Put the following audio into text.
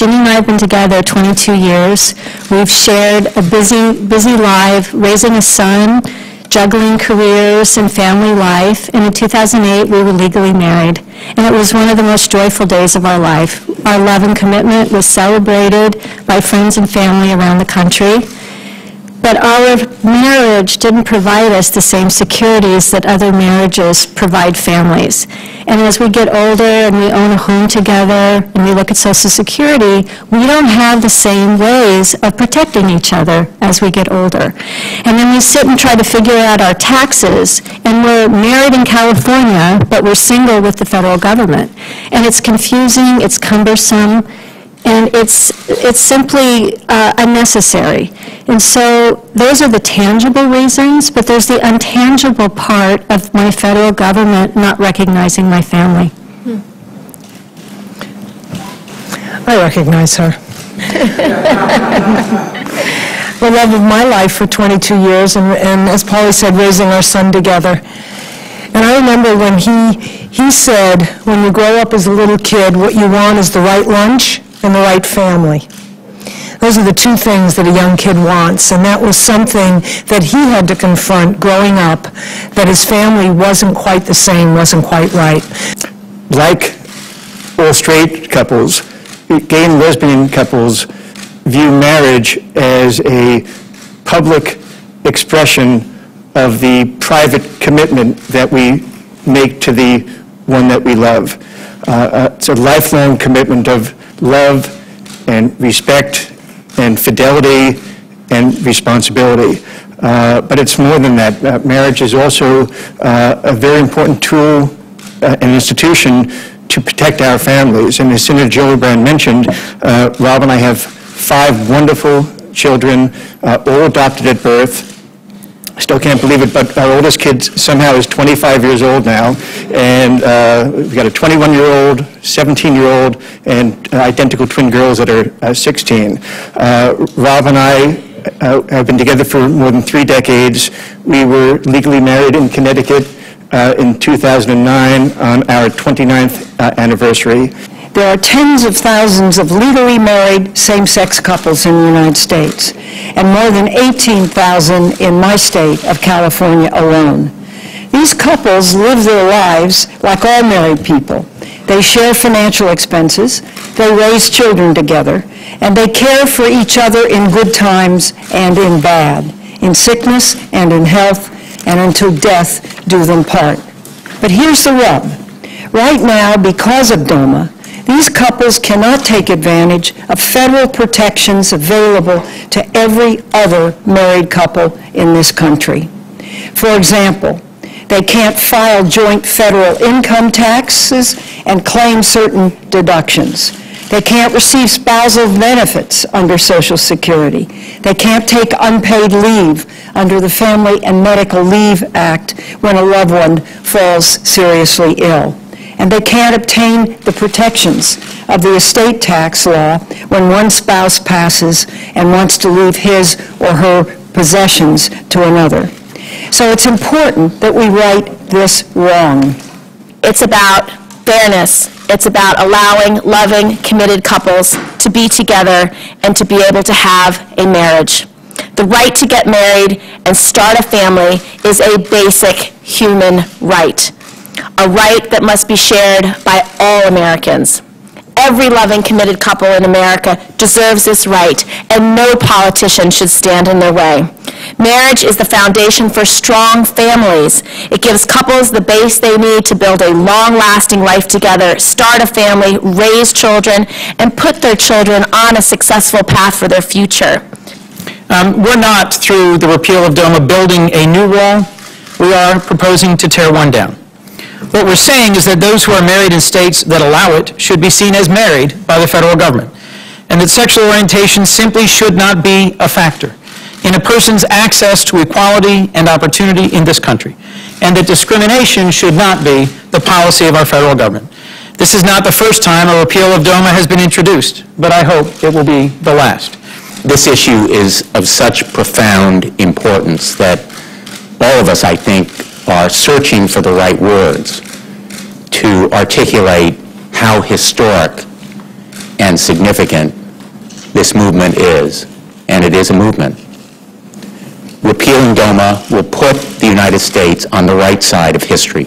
Ginny and I have been together 22 years. We've shared a busy life, raising a son, juggling careers and family life, and in 2008 we were legally married. And it was one of the most joyful days of our life. Our love and commitment was celebrated by friends and family around the country. But our marriage didn't provide us the same securities that other marriages provide families. And as we get older and we own a home together and we look at Social Security, we don't have the same ways of protecting each other as we get older. And then we sit and try to figure out our taxes, and we're married in California, but we're single with the federal government. And it's confusing, it's cumbersome, and it's simply unnecessary. And so those are the tangible reasons, but there's the intangible part of my federal government not recognizing my family. I recognize her. The love of my life for 22 years, and as Polly said, raising our son together. And I remember when he said, when you grow up as a little kid, what you want is the right lunch and the right family. Those are the two things that a young kid wants, and that was something that he had to confront growing up, that his family wasn't quite the same, wasn't quite right. Like all straight couples, gay and lesbian couples view marriage as a public expression of the private commitment that we make to the one that we love. It's a lifelong commitment of love and respect and fidelity and responsibility. But it's more than that. Marriage is also a very important tool and institution to protect our families. And as Senator Gillibrand mentioned, Rob and I have 5 wonderful children, all adopted at birth. I still can't believe it, but our oldest kid somehow is 25 years old now, and we've got a 21-year-old, 17-year-old, and identical twin girls that are 16. Rob and I have been together for more than 3 decades. We were legally married in Connecticut in 2009 on our 29th anniversary. There are tens of thousands of legally married same-sex couples in the United States, and more than 18,000 in my state of California alone. These couples live their lives like all married people. They share financial expenses, they raise children together, and they care for each other in good times and in bad, in sickness and in health, and until death do them part. But here's the rub. Right now, because of DOMA, these couples cannot take advantage of federal protections available to every other married couple in this country. For example, they can't file joint federal income taxes and claim certain deductions. They can't receive spousal benefits under Social Security. They can't take unpaid leave under the Family and Medical Leave Act when a loved one falls seriously ill. And they can't obtain the protections of the estate tax law when one spouse passes and wants to leave his or her possessions to another. So it's important that we right this wrong. It's about fairness. It's about allowing loving, committed couples to be together and to be able to have a marriage. The right to get married and start a family is a basic human right. A right that must be shared by all Americans. Every loving, committed couple in America deserves this right, and no politician should stand in their way. Marriage is the foundation for strong families. It gives couples the base they need to build a long-lasting life together, start a family, raise children, and put their children on a successful path for their future. We're not, through the repeal of DOMA, building a new wall. We are proposing to tear one down. What we're saying is that those who are married in states that allow it should be seen as married by the federal government, and that sexual orientation simply should not be a factor in a person's access to equality and opportunity in this country, and that discrimination should not be the policy of our federal government. This is not the first time a repeal of DOMA has been introduced, but I hope it will be the last. This issue is of such profound importance that all of us, I think, are searching for the right words to articulate how historic and and significant this movement is, and it is a movement. Repealing DOMA will put the United States on the right side of history.